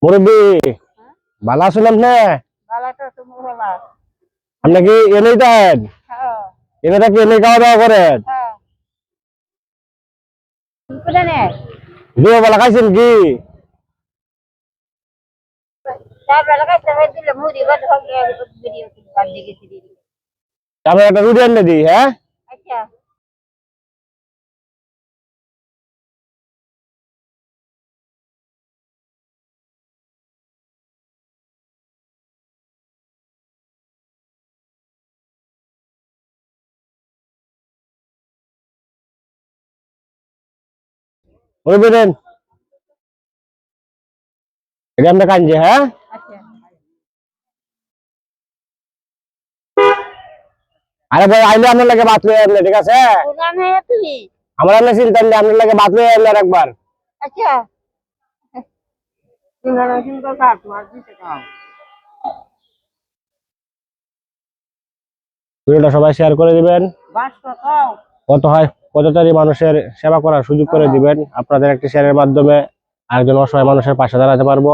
মুরব্বী ভালো আছেন আপনি? আপনি কি এনেই দেন? এনে থাকি এনে খাওয়া দাওয়া করেন? দুপুরবেলা খাইছেন কি? আমি একটা রুটি এনে দিই, হ্যাঁ? মুরব্বী দেন, এটা আমরা কাঞ্জি, হ্যাঁ? আরে ভাই আইলে আপনার লাগে বাত লয়ে আনলে, ঠিক আছে? আমার আপনি চিন্তা নেই, আপনার লাগে বাত লয়ে আনলে একবার। ভিডিওটা সবাই শেয়ার করে দিবেন। কত হয় কত তারি মানুষের সেবা করার সুযোগ করে দিবেন। আপনাদের একটি শেয়ারের মাধ্যমে আরেকজন অসহায় মানুষের পাশে দাঁড়াতে পারবো।